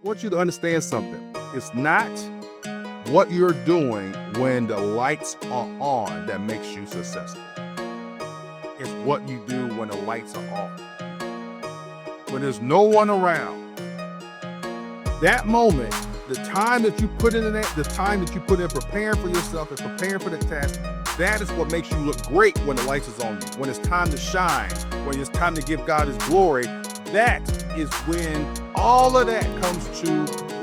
want you to understand something. It's not what you're doing when the lights are on that makes you successful. It's what you do when the lights are off. When there's no one around. That moment, the time that you put in that, the time that you put in preparing for yourself and preparing for the task, that is what makes you look great when the lights is on you. When it's time to shine, when it's time to give God His glory, that is when all of that comes to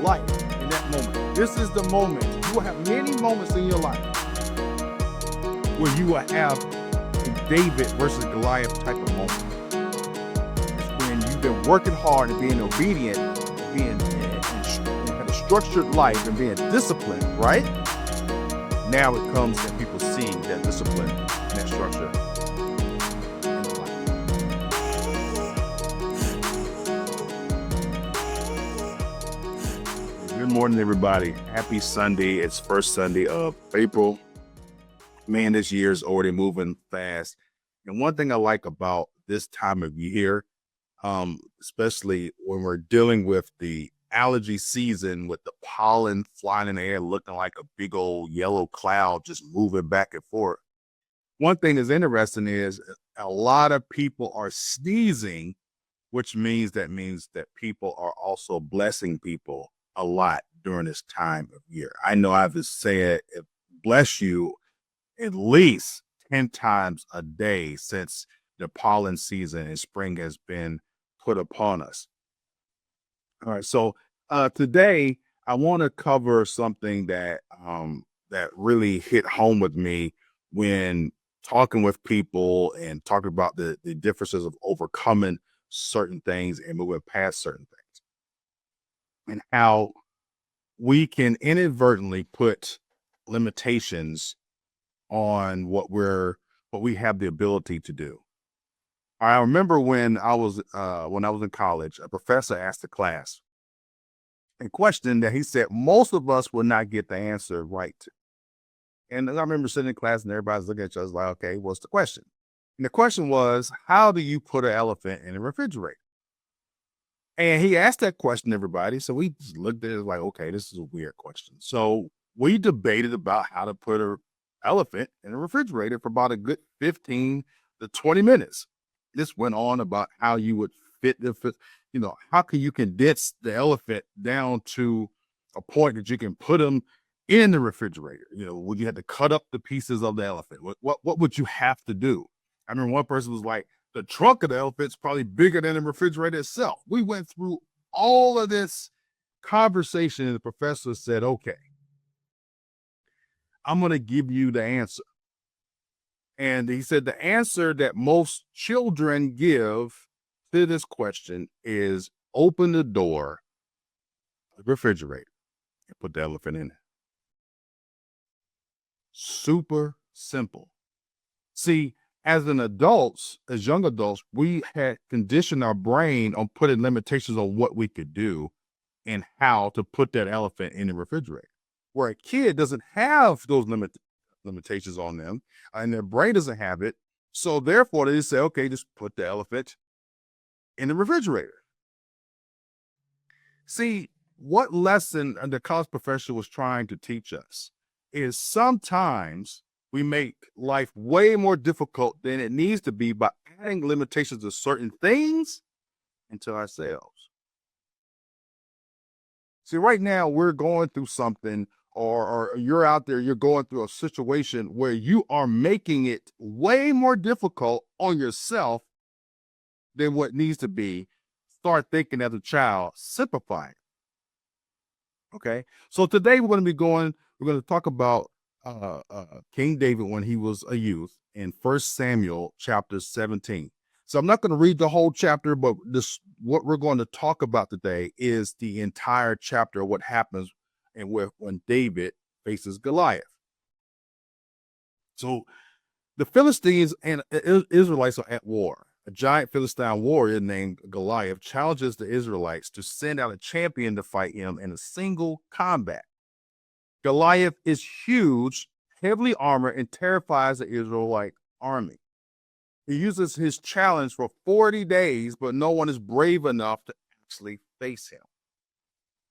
life in that moment. This is the moment. You will have many moments in your life where you will have a David versus Goliath type of moment. It's when you've been working hard and being obedient, being had a structured life and being disciplined, right? Now it comes and people seeing that discipline and that structure in the life. Good morning, everybody. Happy Sunday. It's first Sunday of April. Man, this year is already moving fast. And one thing I like about this time of year, especially when we're dealing with the allergy season with the pollen flying in the air looking like a big old yellow cloud just moving back and forth. One thing that's interesting is a lot of people are sneezing, which means that people are also blessing people a lot during this time of year. I know I've said bless you at least 10 times a day since the pollen season and spring has been put upon us. All right, so today I want to cover something that really hit home with me when talking with people and talking about the differences of overcoming certain things and moving past certain things, and how we can inadvertently put limitations on what we have the ability to do. I remember when I was in college, a professor asked the class a question that he said most of us will not get the answer right to. And I remember sitting in class and everybody's looking at each other like, okay, what's the question? And the question was, how do you put an elephant in a refrigerator? And he asked that question to everybody. So we just looked at it like, okay, this is a weird question. So we debated about how to put an elephant in a refrigerator for about a good 15 to 20 minutes. This went on about how you would how can you condense the elephant down to a point that you can put them in the refrigerator? Would you have to cut up the pieces of the elephant? What would you have to do? I remember one person was like, the trunk of the elephant's probably bigger than the refrigerator itself. We went through all of this conversation and the professor said, okay, I'm going to give you the answer. And he said the answer that most children give to this question is open the door of the refrigerator and put the elephant in it. Super simple. See, as young adults, we had conditioned our brain on putting limitations on what we could do and how to put that elephant in the refrigerator. Where a kid doesn't have those limitations on them, and their brain doesn't have it. So therefore, they just say, okay, just put the elephant in the refrigerator. See, what lesson the college professor was trying to teach us is sometimes we make life way more difficult than it needs to be by adding limitations to certain things and to ourselves. See, right now we're going through something, or you're out there, you're going through a situation where you are making it way more difficult on yourself than what needs to be. Start thinking as a child, simplifying. Okay, so today we're going to talk about King David when he was a youth in 1 Samuel chapter 17. So I'm not going to read the whole chapter, but what we're going to talk about today is the entire chapter of what happens and when David faces Goliath. So the Philistines and Israelites are at war. A giant Philistine warrior named Goliath challenges the Israelites to send out a champion to fight him in a single combat. Goliath is huge, heavily armored, and terrifies the Israelite army. He uses his challenge for 40 days, but no one is brave enough to actually face him.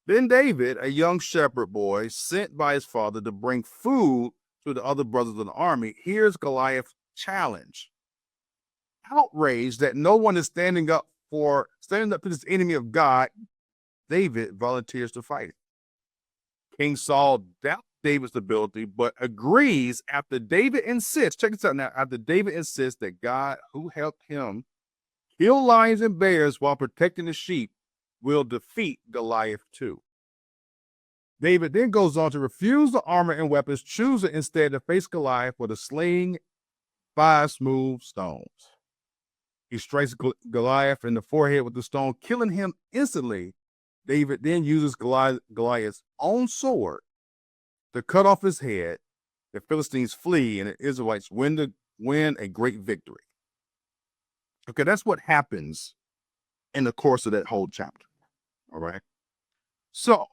Then David, a young shepherd boy sent by his father to bring food to the other brothers of the army, hears Goliath's challenge. Outraged that no one is standing up to this enemy of God, David volunteers to fight it. King Saul doubts David's ability, but agrees after David insists. Check this out now. After David insists that God, who helped him kill lions and bears while protecting the sheep, will defeat Goliath too. David then goes on to refuse the armor and weapons, choosing instead to face Goliath with a sling, 5 smooth stones. He strikes Goliath in the forehead with the stone, killing him instantly. David then uses Goliath's own sword to cut off his head. The Philistines flee, and the Israelites win a great victory. Okay, that's what happens in the course of that whole chapter. All right. So,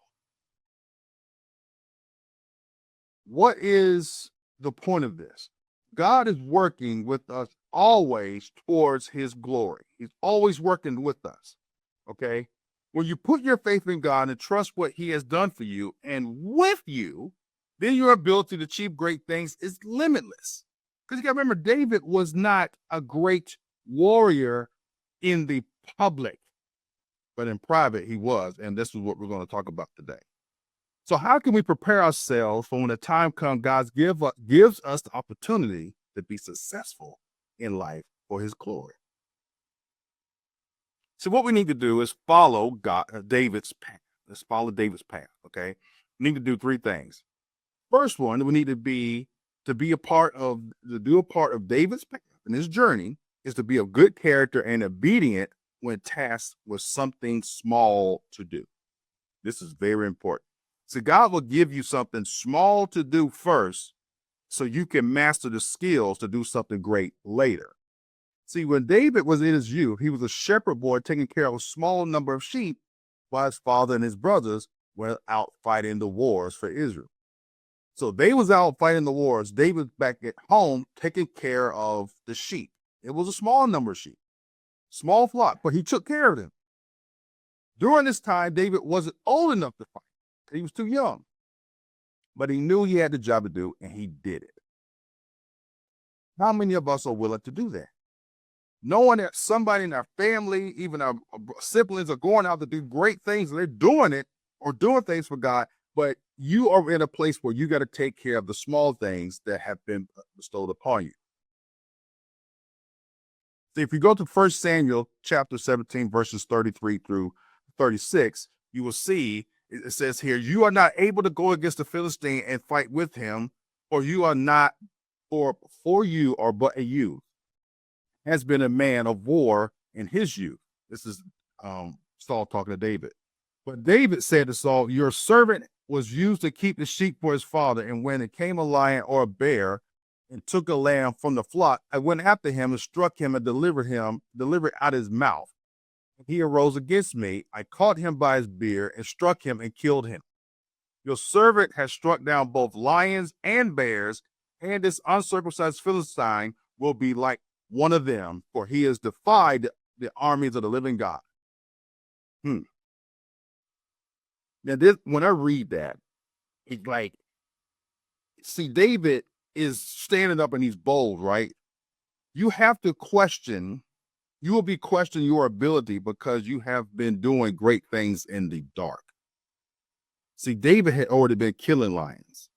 what is the point of this? God is working with us always towards his glory. He's always working with us. Okay. When you put your faith in God and trust what he has done for you and with you, then your ability to achieve great things is limitless. Because you got to remember, David was not a great warrior in the public, but in private he was. And this is what we're going to talk about today. So how can we prepare ourselves for when the time comes, God gives us the opportunity to be successful in life for his glory? So what we need to do is follow David's path. Let's follow David's path, okay? We need to do 3 things. First one, we need to do a part of David's path in his journey is to be of good character and obedient when tasked with something small to do. This is very important. So God will give you something small to do first so you can master the skills to do something great later. See, when David was in his youth, he was a shepherd boy taking care of a small number of sheep while his father and his brothers were out fighting the wars for Israel. So they was out fighting the wars. David back at home taking care of the sheep. It was a small number of sheep, small flock, but he took care of them. During this time, David wasn't old enough to fight. He was too young, but he knew he had the job to do, and he did it. How many of us are willing to do that? Knowing that somebody in our family, even our siblings, are going out to do great things, and they're doing it or doing things for God, but you are in a place where you got to take care of the small things that have been bestowed upon you. So if you go to 1 Samuel chapter 17, verses 33 through 36, you will see it says here, you are not able to go against the Philistine and fight with him, for you are not, for you are but a youth, has been a man of war in his youth. This is Saul talking to David. But David said to Saul, your servant was used to keep the sheep for his father, and when it came a lion or a bear and took a lamb from the flock, I went after him and struck him and delivered out his mouth. He arose against me. I caught him by his beard and struck him and killed him. Your servant has struck down both lions and bears, and this uncircumcised Philistine will be like one of them, for he has defied the armies of the living God. Now, when I read that, it's like, see, David is standing up and he's bold, right? You have to question. You will be questioning your ability because you have been doing great things in the dark. See, David had already been killing lions,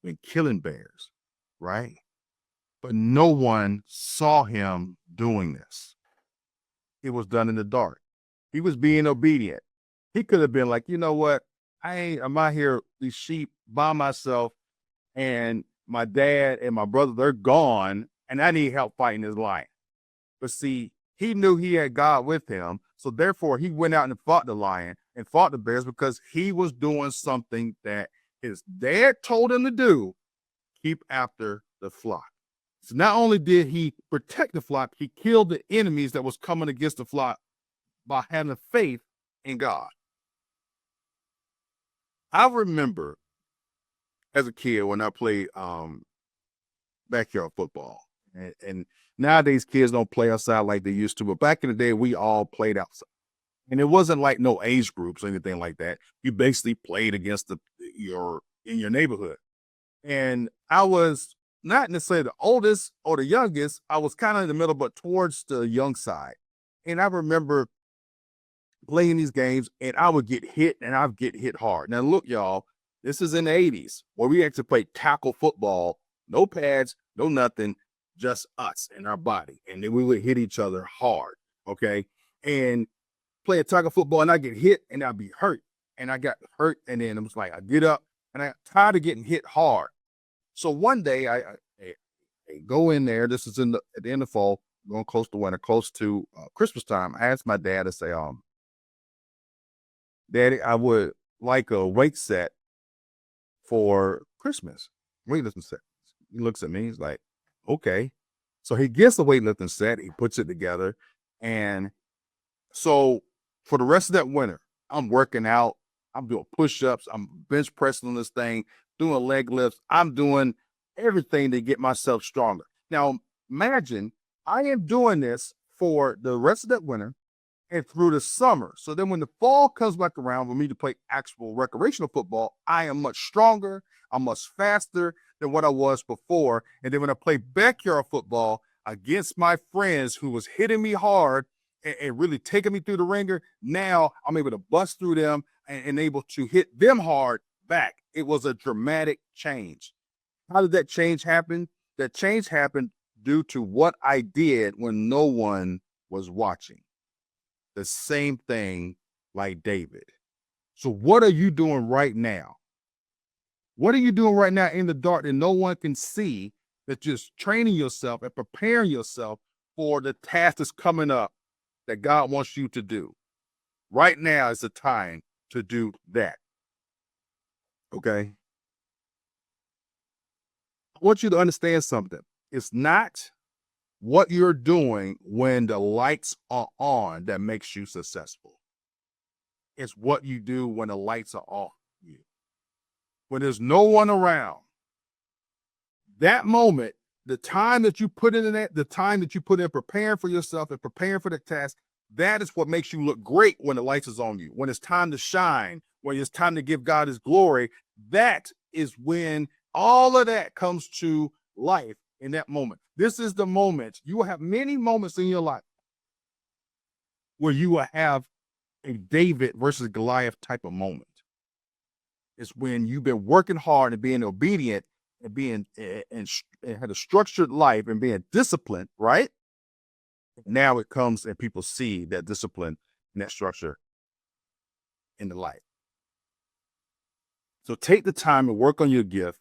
been killing bears, right? But no one saw him doing this. It was done in the dark. He was being obedient. He could have been like, you know what? I'm out here, these sheep by myself, and my dad and my brother, they're gone, and I need help fighting this lion. But see, he knew he had God with him. So therefore, he went out and fought the lion and fought the bears because he was doing something that his dad told him to do, keep after the flock. So not only did he protect the flock, he killed the enemies that was coming against the flock by having faith in God. I remember as a kid when I played backyard football. And nowadays kids don't play outside like they used to, but back in the day, we all played outside. And it wasn't like no age groups or anything like that. You basically played against your in your neighborhood. And I was not necessarily the oldest or the youngest. I was kind of in the middle, but towards the young side. And I remember playing these games and I would get hit and I'd get hit hard. Now, look, y'all, this is in the 80s where we actually played tackle football, no pads, no nothing, just us and our body. And then we would hit each other hard. Okay. And play a tackle football and I get hit and I'd be hurt. And I got hurt. And then it was like, I get up and I got tired of getting hit hard. So one day I go in there. This is at the end of fall, going close to winter, close to Christmas time. I asked my dad to say, Daddy, I would like a weight set for Christmas. Weightlifting set. He looks at me. He's like, okay. So he gets the weightlifting set. He puts it together. And so for the rest of that winter, I'm working out. I'm doing push-ups. I'm bench pressing on this thing, doing leg lifts. I'm doing everything to get myself stronger. Now, imagine I am doing this for the rest of that winter and through the summer. So then when the fall comes back around for me to play actual recreational football, I am much stronger. I'm much faster than what I was before. And then when I play backyard football against my friends who was hitting me hard and really taking me through the ringer, now I'm able to bust through them and able to hit them hard back. It was a dramatic change. How did that change happen? That change happened due to what I did when no one was watching. The same thing like David. So what are you doing right now? What are you doing right now in the dark that no one can see, that you're training yourself and preparing yourself for the task that's coming up that God wants you to do? Right now is the time to do that. Okay? I want you to understand something. It's not what you're doing when the lights are on that makes you successful. It's what you do when the lights are off you. When there's no one around. That moment, the time that you put in that, the time that you put in preparing for yourself and preparing for the task, that is what makes you look great when the lights is on you. When it's time to shine, when it's time to give God his glory, that is when all of that comes to life in that moment. This is the moment. You will have many moments in your life where you will have a David versus Goliath type of moment. It's when you've been working hard and being obedient and being and had a structured life and being disciplined, right? Now it comes and people see that discipline and that structure in the life. So take the time and work on your gift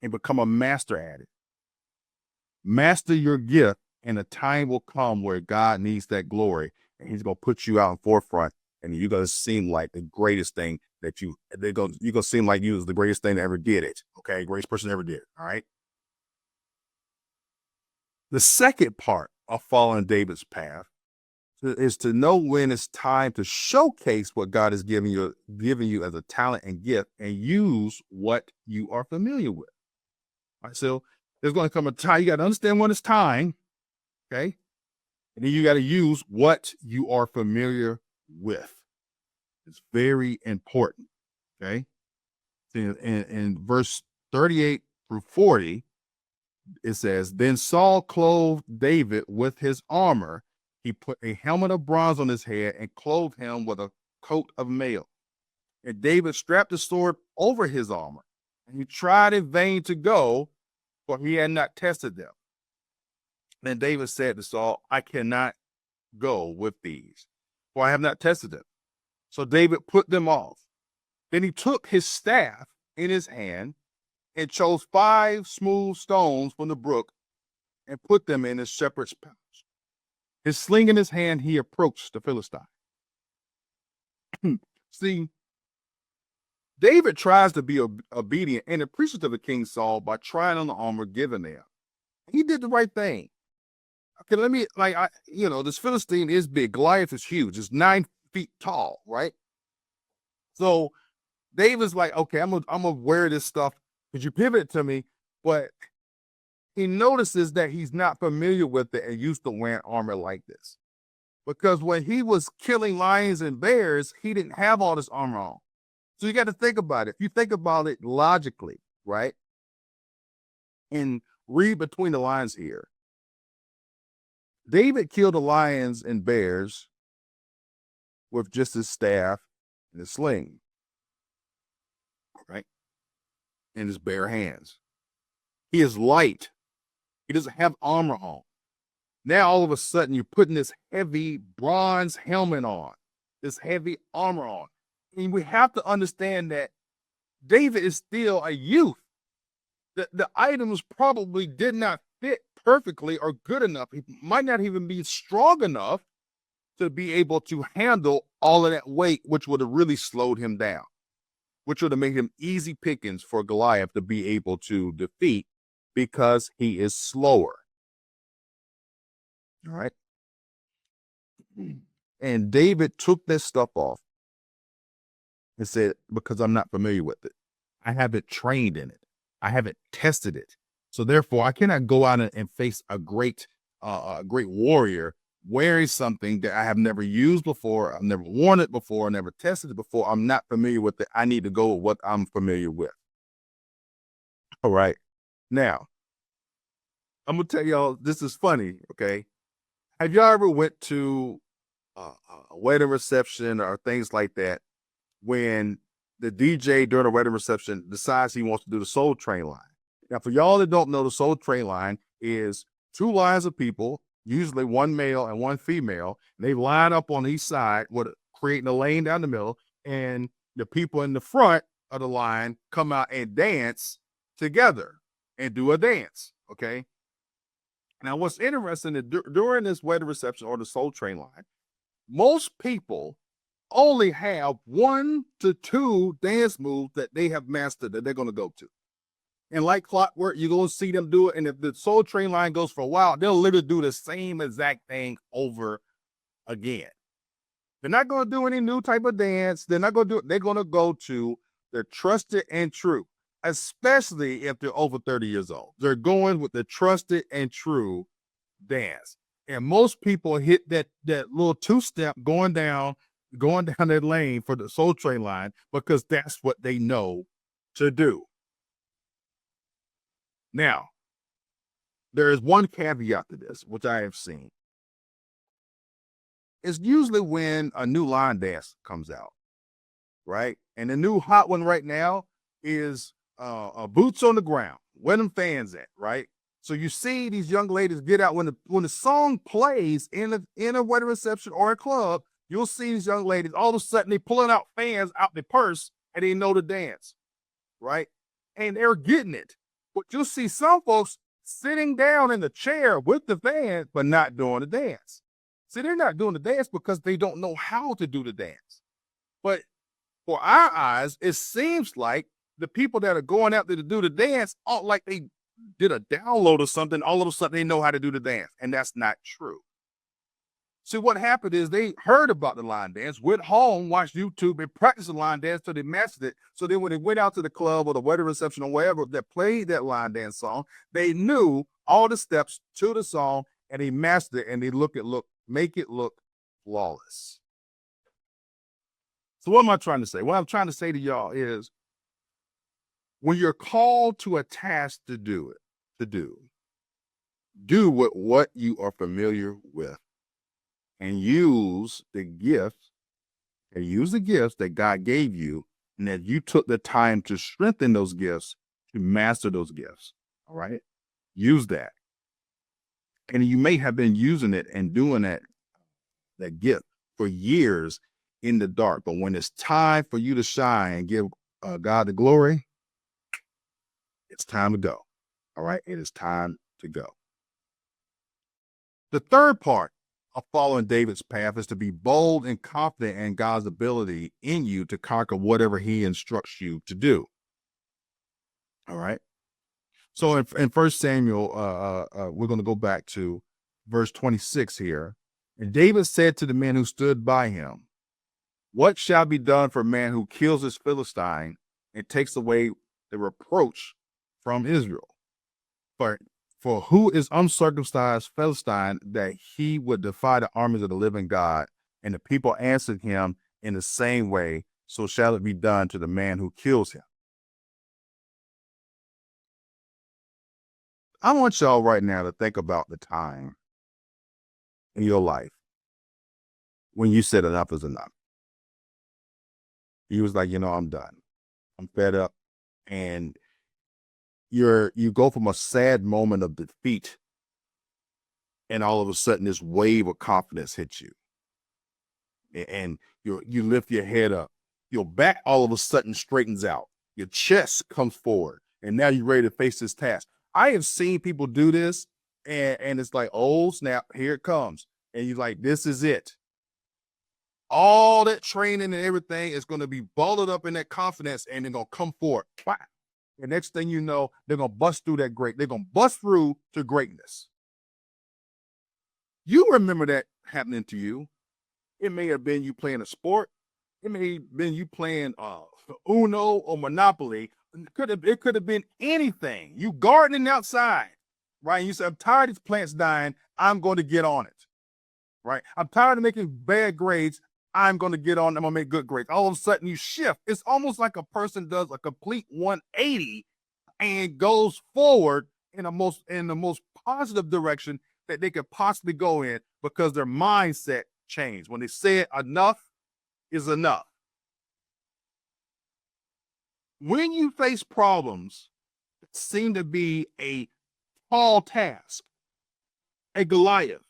and become a master at it. Master your gift, and a time will come where God needs that glory, and he's going to put you out in forefront, and you're going to seem like the greatest thing that you're going to seem like you was the greatest thing that ever did it. Okay. Greatest person ever did it. All right. The second part of following David's path is to know when it's time to showcase what God is giving you as a talent and gift, and use what you are familiar with. All right. So there's going to come a time, you got to understand when it's time. Okay. And then you got to use what you are familiar with. It's very important. Okay. In verse 38 through 40, it says, Then Saul clothed David with his armor. He put a helmet of bronze on his head and clothed him with a coat of mail. And David strapped the sword over his armor. And he tried in vain to go, for he had not tested them. Then David said to Saul, I cannot go with these, for I have not tested them. So David put them off. Then he took his staff in his hand and chose 5 smooth stones from the brook and put them in his shepherd's pouch. His sling in his hand, he approached the Philistine. See, David tries to be obedient and appreciative of King Saul by trying on the armor given him. He did the right thing. Okay, this Philistine is big. Goliath is huge. It's 9 feet tall, right? So David's like, okay, I'm gonna wear this stuff because you pivoted to me, but he notices that he's not familiar with it and used to wearing armor like this. because when he was killing lions and bears, he didn't have all this armor on. So you got to think about it. If you think about it logically, right? And read between the lines here. David killed the lions and bears with just his staff and his sling, right? In his bare hands. He is light. He doesn't have armor on. Now, all of a sudden, you're putting this heavy bronze helmet on, this heavy armor on. And we have to understand that David is still a youth. The items probably did not fit perfectly or good enough. He might not even be strong enough to be able to handle all of that weight, which would have really slowed him down, which would have made him easy pickings for Goliath to be able to defeat because he is slower. All right. And David took this stuff off and said, because I'm not familiar with it. I haven't trained in it. I haven't tested it. So therefore, I cannot go out and face a great warrior wearing something that I have never used before. I've never worn it before, never tested it before. I'm not familiar with it. I need to go with what I'm familiar with. All right. Now, I'm going to tell y'all, this is funny, okay? Have y'all ever went to a wedding reception or things like that when the DJ during a wedding reception decides he wants to do the Soul Train line? Now, for y'all that don't know, the Soul Train line is two lines of people, usually one male and one female. And they line up on each side, creating a lane down the middle, and the people in the front of the line come out and dance together and do a dance, okay? Now, what's interesting is during this wedding reception or the Soul Train line, most people only have 1 to 2 dance moves that they have mastered that they're going to go to. And like clockwork, you're going to see them do it. And if the Soul Train line goes for a while, they'll literally do the same exact thing over again. They're not going to do any new type of dance. They're not going to do it. They're going to go to the trusted and true, especially if they're over 30 years old. They're going with the trusted and true dance. And most people hit that little 2-step going down that lane for the Soul Train line because that's what they know to do. Now, there is one caveat to this, which I have seen. It's usually when a new line dance comes out, right? And the new hot one right now is Boots on the Ground. Where them fans at, right? So you see these young ladies get out when the song plays in a wedding reception or a club. You'll see these young ladies, all of a sudden they pulling out fans out their purse and they know the dance, right? And they're getting it. But you'll see some folks sitting down in the chair with the fan, but not doing the dance. See, they're not doing the dance because they don't know how to do the dance. But for our eyes, it seems like the people that are going out there to do the dance aren't like they did a download or something. All of a sudden they know how to do the dance. And that's not true. See, what happened is they heard about the line dance, went home, watched YouTube, and practiced the line dance till they mastered it. So then when they went out to the club or the wedding reception or wherever that played that line dance song, they knew all the steps to the song and they mastered it and they make it look flawless. So what am I trying to say? What I'm trying to say to y'all is when you're called to a task to do with what you are familiar with. And use the gifts that God gave you, and that you took the time to strengthen those gifts, to master those gifts. All right. Use that. And you may have been using it and doing that gift for years in the dark. But when it's time for you to shine and give God the glory, it's time to go. All right. It is time to go. The third part of following David's path is to be bold and confident in God's ability in you to conquer whatever he instructs you to do. All right. So in 1 Samuel, we're going to go back to verse 26 here. And David said to the men who stood by him, "What shall be done for a man who kills his Philistine and takes away the reproach from Israel? For For who is uncircumcised Philistine that he would defy the armies of the living God? And the people answered him in the same way, so shall it be done to the man who kills him. I want y'all right now to think about the time in your life when you said enough is enough. You was like, I'm done. I'm fed up. And you go from a sad moment of defeat, and all of a sudden this wave of confidence hits you. And you lift your head up. Your back all of a sudden straightens out. Your chest comes forward. And now you're ready to face this task. I have seen people do this, and it's like, oh snap, here it comes. And you're like, this is it. All that training and everything is going to be balled up in that confidence, and they're going to come forward. And next thing you know, they're going to bust through they're going to bust through to greatness. You remember that happening to you. It may have been you playing a sport. It may have been you playing Uno or Monopoly. It could have been anything. You gardening outside, right? And you say, I'm tired of these plants dying. I'm going to get on it, right? I'm tired of making bad grades. I'm going to get on. I'm going to make good grades. All of a sudden you shift. It's almost like a person does a complete 180 and goes forward in the most positive direction that they could possibly go in, because their mindset changed. When they said enough is enough. When you face problems that seem to be a tall task, a Goliath,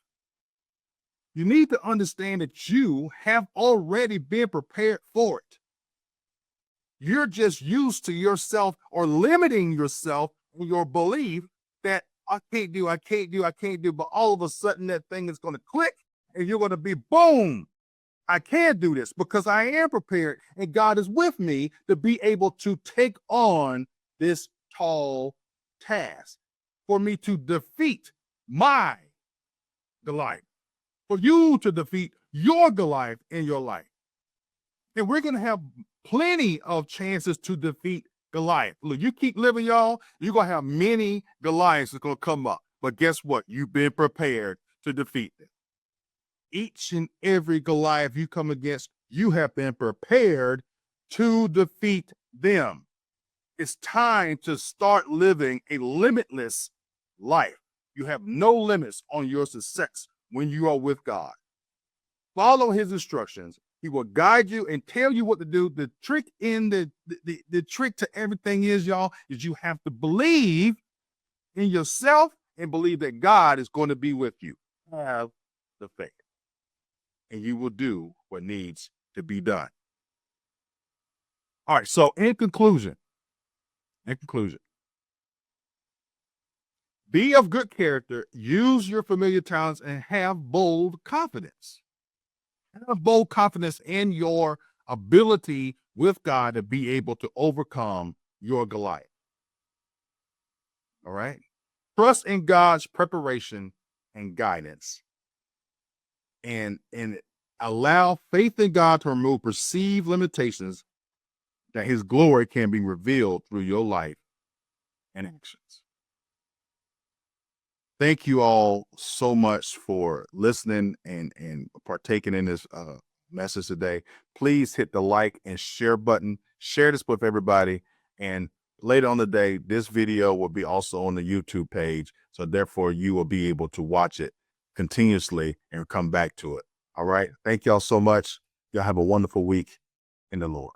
you need to understand that you have already been prepared for it. You're just used to yourself or limiting yourself in your belief that I can't do. But all of a sudden that thing is going to click and you're going to be boom. I can do this because I am prepared, and God is with me to be able to take on this tall task, for me to defeat my Goliath, for you to defeat your Goliath in your life. And we're going to have plenty of chances to defeat Goliath. Look, you keep living, y'all, you're going to have many Goliaths that's going to come up. But guess what? You've been prepared to defeat them. Each and every Goliath you come against, you have been prepared to defeat them. It's time to start living a limitless life. You have no limits on your success when you are with God. Follow his instructions. He will guide you and tell you what to do. The trick the trick to everything is, y'all, is you have to believe in yourself and believe that God is going to be with you. Have the faith, and you will do what needs to be done. All right. So in conclusion, be of good character, use your familiar talents, and have bold confidence. Have bold confidence in your ability with God to be able to overcome your Goliath. All right. Trust in God's preparation and guidance, and allow faith in God to remove perceived limitations, that his glory can be revealed through your life and actions. Thank you all so much for listening and partaking in this message today. Please hit the like and share button. Share this with everybody. And later on the day, this video will be also on the YouTube page. So therefore, you will be able to watch it continuously and come back to it. All right. Thank y'all so much. Y'all have a wonderful week in the Lord.